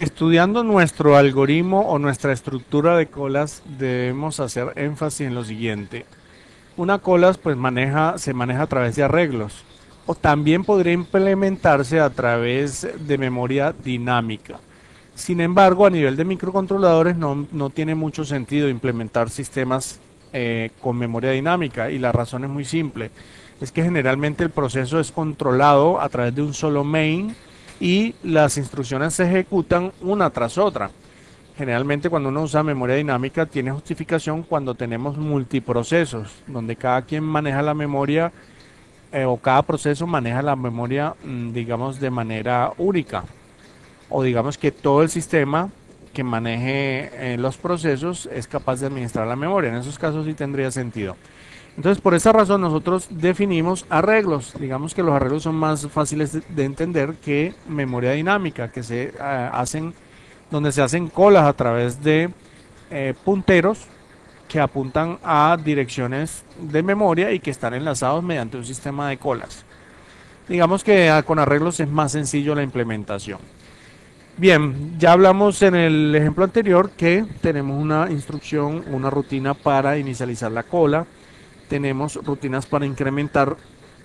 Estudiando nuestro algoritmo o nuestra estructura de colas, debemos hacer énfasis en lo siguiente. Una cola pues se maneja a través de arreglos o también podría implementarse a través de memoria dinámica. Sin embargo, a nivel de microcontroladores no tiene mucho sentido implementar sistemas con memoria dinámica y la razón es muy simple. Es que generalmente el proceso es controlado a través de un solo main y las instrucciones se ejecutan una tras otra. Generalmente cuando uno usa memoria dinámica tiene justificación cuando tenemos multiprocesos, donde cada quien maneja la memoria o cada proceso maneja la memoria, digamos, de manera única. O digamos que todo el sistema que maneje los procesos es capaz de administrar la memoria. En esos casos sí tendría sentido. Entonces, por esa razón nosotros definimos arreglos. Digamos que los arreglos son más fáciles de entender que memoria dinámica, que se hacen donde se hacen colas a través de punteros que apuntan a direcciones de memoria y que están enlazados mediante un sistema de colas. Digamos que con arreglos es más sencillo la implementación. Bien, ya hablamos en el ejemplo anterior que tenemos una instrucción, una rutina para inicializar la cola, tenemos rutinas para incrementar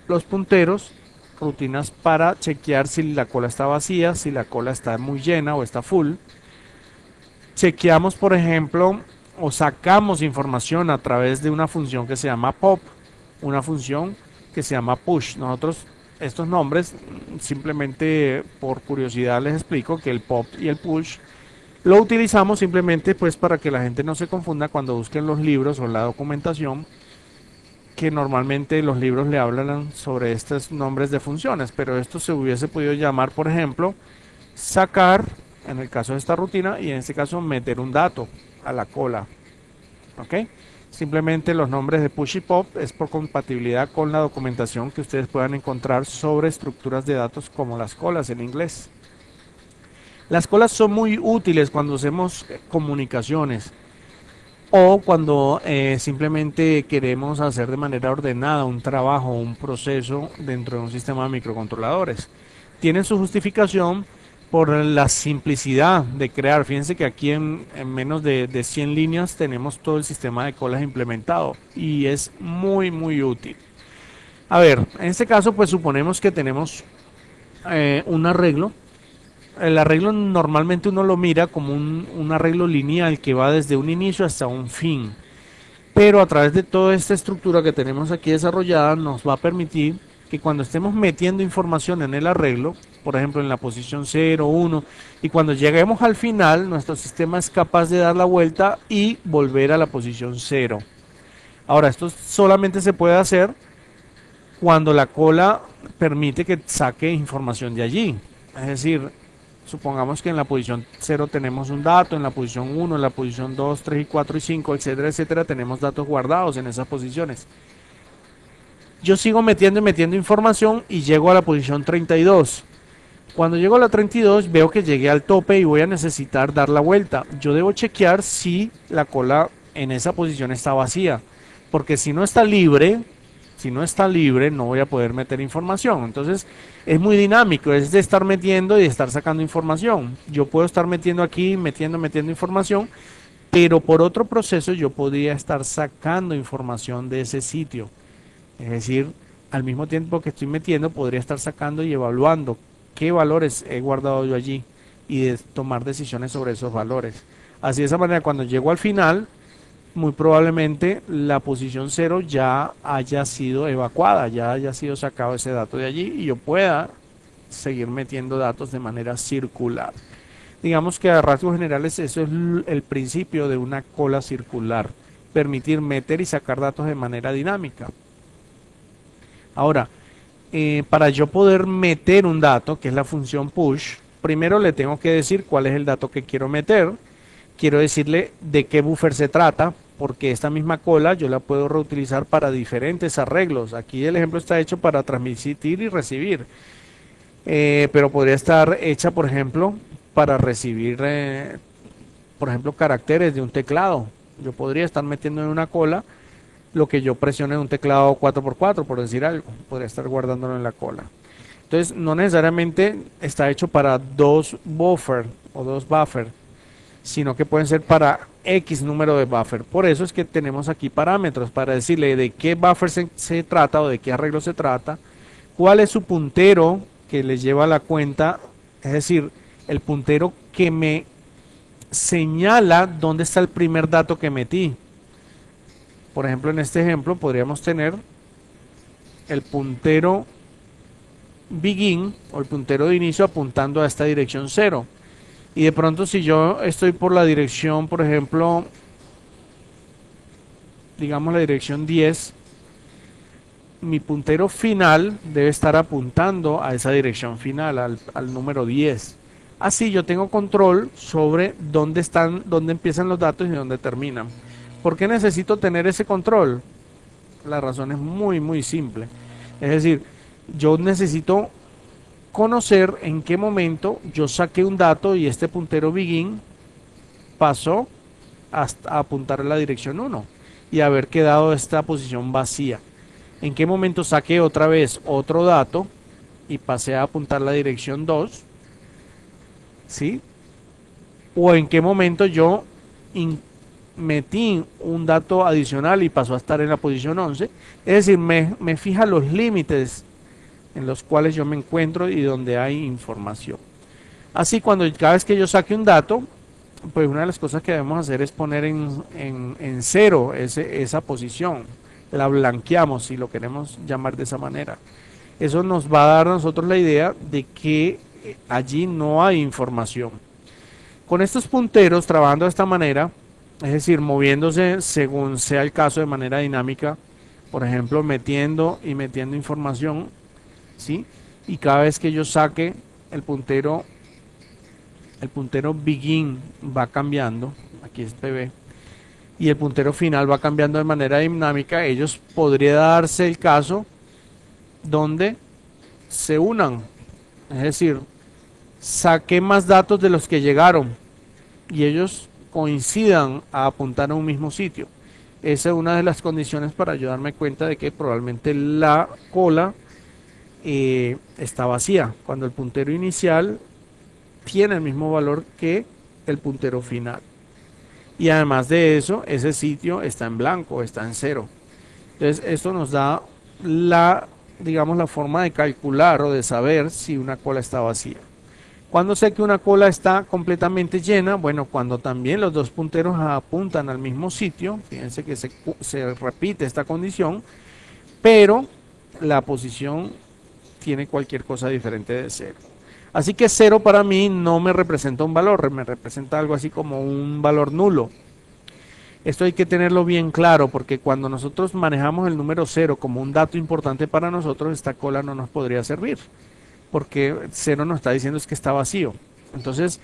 los punteros, rutinas para chequear si la cola está vacía, si la cola está muy llena o está full. Chequeamos, por ejemplo, o sacamos información a través de una función que se llama pop, una función que se llama push. Nosotros estos nombres, simplemente por curiosidad les explico que el pop y el push lo utilizamos simplemente pues para que la gente no se confunda cuando busquen los libros o la documentación, que normalmente los libros le hablan sobre estos nombres de funciones, pero esto se hubiese podido llamar, por ejemplo, sacar, en el caso de esta rutina, y en este caso meter un dato a la cola. ¿Ok? Simplemente los nombres de push y pop es por compatibilidad con la documentación que ustedes puedan encontrar sobre estructuras de datos como las colas en inglés. Las colas son muy útiles cuando hacemos comunicaciones o cuando simplemente queremos hacer de manera ordenada un trabajo o un proceso dentro de un sistema de microcontroladores. Tienen su justificación por la simplicidad de crear. Fíjense que aquí en menos de 100 líneas tenemos todo el sistema de colas implementado y es muy útil. A ver, en este caso pues suponemos que tenemos un arreglo. El arreglo normalmente uno lo mira como un arreglo lineal que va desde un inicio hasta un fin. Pero a través de toda esta estructura que tenemos aquí desarrollada nos va a permitir que cuando estemos metiendo información en el arreglo, por ejemplo en la posición 0, 1, y cuando lleguemos al final, nuestro sistema es capaz de dar la vuelta y volver a la posición 0. Ahora, esto solamente se puede hacer cuando la cola permite que saque información de allí. Es decir, supongamos que en la posición 0 tenemos un dato, en la posición 1, en la posición 2, 3 y 4 y 5, etcétera, etcétera, tenemos datos guardados en esas posiciones. Yo sigo metiendo y metiendo información y llego a la posición 32. Cuando llego a la 32 veo que llegué al tope y voy a necesitar dar la vuelta. Yo debo chequear si la cola en esa posición está vacía, porque si no está libre no voy a poder meter información. Entonces es muy dinámico, es de estar metiendo y de estar sacando información. Yo puedo estar metiendo aquí, metiendo información, pero por otro proceso yo podría estar sacando información de ese sitio. Es decir, al mismo tiempo que estoy metiendo, podría estar sacando y evaluando qué valores he guardado yo allí y de tomar decisiones sobre esos valores. Así de esa manera, cuando llego al final, muy probablemente la posición 0 ya haya sido evacuada, ya haya sido sacado ese dato de allí y yo pueda seguir metiendo datos de manera circular. Digamos que a rasgos generales eso es el principio de una cola circular, permitir meter y sacar datos de manera dinámica. Ahora, para yo poder meter un dato, que es la función push, primero le tengo que decir cuál es el dato que quiero meter. Quiero decirle de qué buffer se trata, porque esta misma cola yo la puedo reutilizar para diferentes arreglos. Aquí el ejemplo está hecho para transmitir y recibir, pero podría estar hecha, por ejemplo, para recibir, por ejemplo, caracteres de un teclado. Yo podría estar metiendo en una cola lo que yo presione en un teclado 4x4, por decir algo, podría estar guardándolo en la cola. Entonces, no necesariamente está hecho para dos buffers, o 2 buffer, sino que pueden ser para X número de buffer. Por eso es que tenemos aquí parámetros para decirle de qué buffer se trata o de qué arreglo se trata, cuál es su puntero que les lleva a la cuenta, es decir, el puntero que me señala dónde está el primer dato que metí. Por ejemplo, en este ejemplo podríamos tener el puntero begin o el puntero de inicio apuntando a esta dirección 0. Y de pronto si yo estoy por la dirección, por ejemplo, digamos la dirección 10, mi puntero final debe estar apuntando a esa dirección final, al número 10. Así yo tengo control sobre dónde empiezan los datos y dónde terminan. ¿Por qué necesito tener ese control? La razón es muy simple. Es decir, yo necesito conocer en qué momento yo saqué un dato y este puntero begin pasó hasta apuntar a la dirección 1 y haber quedado esta posición vacía. En qué momento saqué otra vez otro dato y pasé a apuntar la dirección 2, ¿sí? O en qué momento yo metí un dato adicional y pasó a estar en la posición 11. Es decir, me fija los límites en los cuales yo me encuentro y donde hay información. Así, cada vez que yo saque un dato, pues una de las cosas que debemos hacer es poner en cero esa posición. La blanqueamos, si lo queremos llamar de esa manera. Eso nos va a dar a nosotros la idea de que allí no hay información. Con estos punteros, trabajando de esta manera, es decir, moviéndose según sea el caso de manera dinámica, por ejemplo, metiendo y metiendo información, ¿sí? Y cada vez que yo saque el puntero begin va cambiando, aquí es PB, y el puntero final va cambiando de manera dinámica. Ellos podría darse el caso donde se unan, es decir, saqué más datos de los que llegaron y ellos coincidan a apuntar a un mismo sitio. Esa es una de las condiciones para yo darme cuenta de que probablemente la cola está vacía, cuando el puntero inicial tiene el mismo valor que el puntero final. Y además de eso, ese sitio está en blanco, está en cero. Entonces, esto nos da digamos, la forma de calcular o de saber si una cola está vacía. Cuando sé que una cola está completamente llena, bueno, cuando también los dos punteros apuntan al mismo sitio, fíjense que se repite esta condición, pero la posición tiene cualquier cosa diferente de cero. Así que cero para mí no me representa un valor, me representa algo así como un valor nulo. Esto hay que tenerlo bien claro porque cuando nosotros manejamos el número cero como un dato importante para nosotros, esta cola no nos podría servir, porque cero nos está diciendo es que está vacío. Entonces,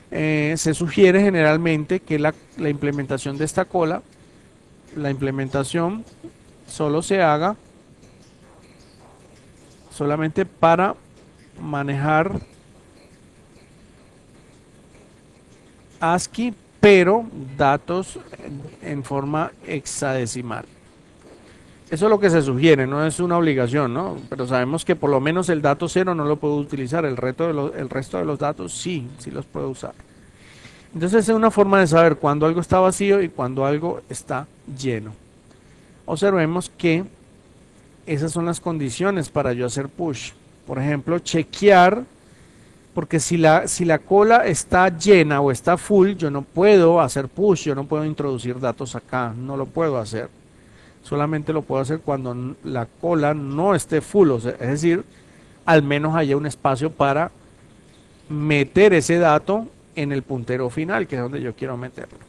se sugiere generalmente que la implementación de esta cola, la implementación solo se haga solamente para manejar ASCII, pero datos en forma hexadecimal. Eso es lo que se sugiere, no es una obligación, ¿no? Pero sabemos que por lo menos el dato cero no lo puedo utilizar, el resto de los datos sí los puedo usar. Entonces es una forma de saber cuándo algo está vacío y cuándo algo está lleno. Observemos que esas son las condiciones para yo hacer push. Por ejemplo, chequear, porque si la cola está llena o está full, yo no puedo hacer push, yo no puedo introducir datos acá, no lo puedo hacer. Solamente lo puedo hacer cuando la cola no esté full, o sea, es decir, al menos haya un espacio para meter ese dato en el puntero final, que es donde yo quiero meterlo.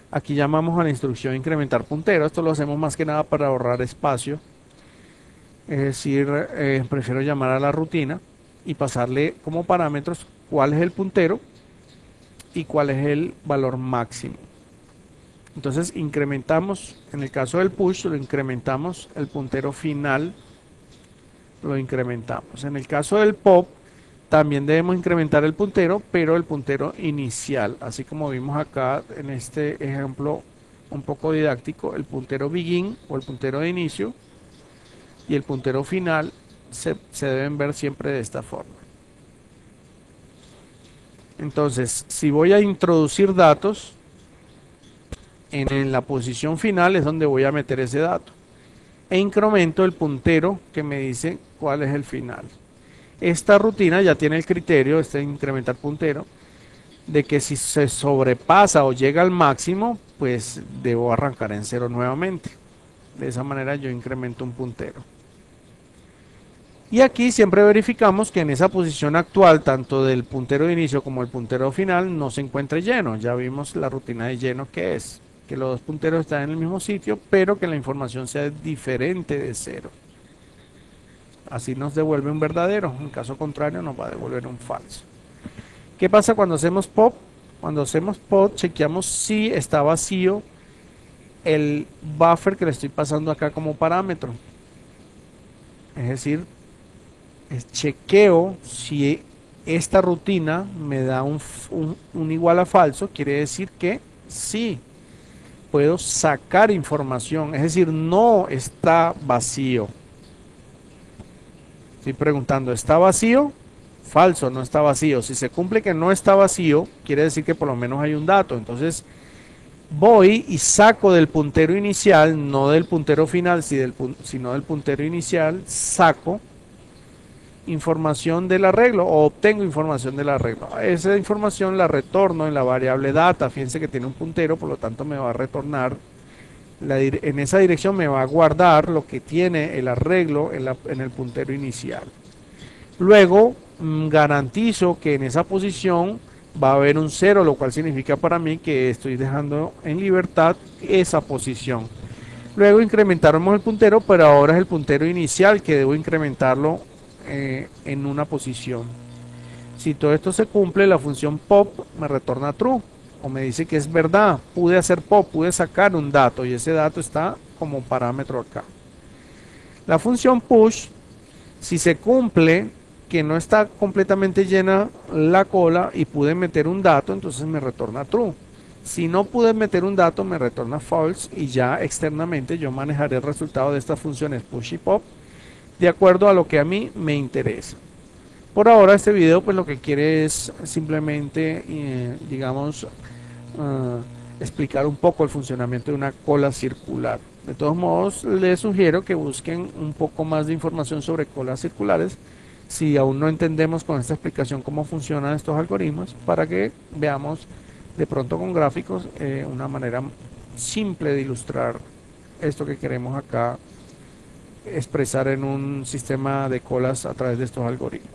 Aquí llamamos a la instrucción incrementar puntero. Esto lo hacemos más que nada para ahorrar espacio. Es decir, prefiero llamar a la rutina y pasarle como parámetros cuál es el puntero y cuál es el valor máximo. Entonces incrementamos, en el caso del push, lo incrementamos el puntero final, lo incrementamos. En el caso del pop, también debemos incrementar el puntero, pero el puntero inicial, así como vimos acá en este ejemplo un poco didáctico, el puntero begin o el puntero de inicio y el puntero final se deben ver siempre de esta forma. Entonces, si voy a introducir datos, en la posición final es donde voy a meter ese dato. E incremento el puntero que me dice cuál es el final. Esta rutina ya tiene el criterio, este incrementar puntero, de que si se sobrepasa o llega al máximo, pues debo arrancar en cero nuevamente. De esa manera yo incremento un puntero. Y aquí siempre verificamos que en esa posición actual, tanto del puntero de inicio como el puntero final, no se encuentre lleno. Ya vimos la rutina de lleno que es, que los dos punteros están en el mismo sitio, pero que la información sea diferente de cero. Así nos devuelve un verdadero, en caso contrario nos va a devolver un falso. ¿Qué pasa cuando hacemos pop? Cuando hacemos pop chequeamos si está vacío el buffer que le estoy pasando acá como parámetro. Es decir, chequeo si esta rutina me da un igual a falso, quiere decir que sí, puedo sacar información, es decir, no está vacío. Estoy preguntando, ¿está vacío? Falso, no está vacío. Si se cumple que no está vacío, quiere decir que por lo menos hay un dato. Entonces voy y saco del puntero inicial, no del puntero final, sino del puntero inicial, saco información del arreglo o obtengo información del arreglo. Esa información la retorno en la variable data. Fíjense que tiene un puntero, por lo tanto me va a retornar en esa dirección, me va a guardar lo que tiene el arreglo en el puntero inicial. Luego garantizo que en esa posición va a haber un cero, lo cual significa para mí que estoy dejando en libertad esa posición. Luego incrementaremos el puntero, pero ahora es el puntero inicial que debo incrementarlo en una posición. Si todo esto se cumple, la función pop me retorna true o me dice que es verdad, pude hacer pop, pude sacar un dato y ese dato está como parámetro acá. La función push, si se cumple que no está completamente llena la cola y pude meter un dato, entonces me retorna true. Si no pude meter un dato, me retorna false y ya externamente yo manejaré el resultado de estas funciones push y pop de acuerdo a lo que a mí me interesa. Por ahora este video pues lo que quiere es simplemente digamos explicar un poco el funcionamiento de una cola circular. De todos modos les sugiero que busquen un poco más de información sobre colas circulares si aún no entendemos con esta explicación cómo funcionan estos algoritmos, para que veamos de pronto con gráficos una manera simple de ilustrar esto que queremos acá expresar en un sistema de colas a través de estos algoritmos.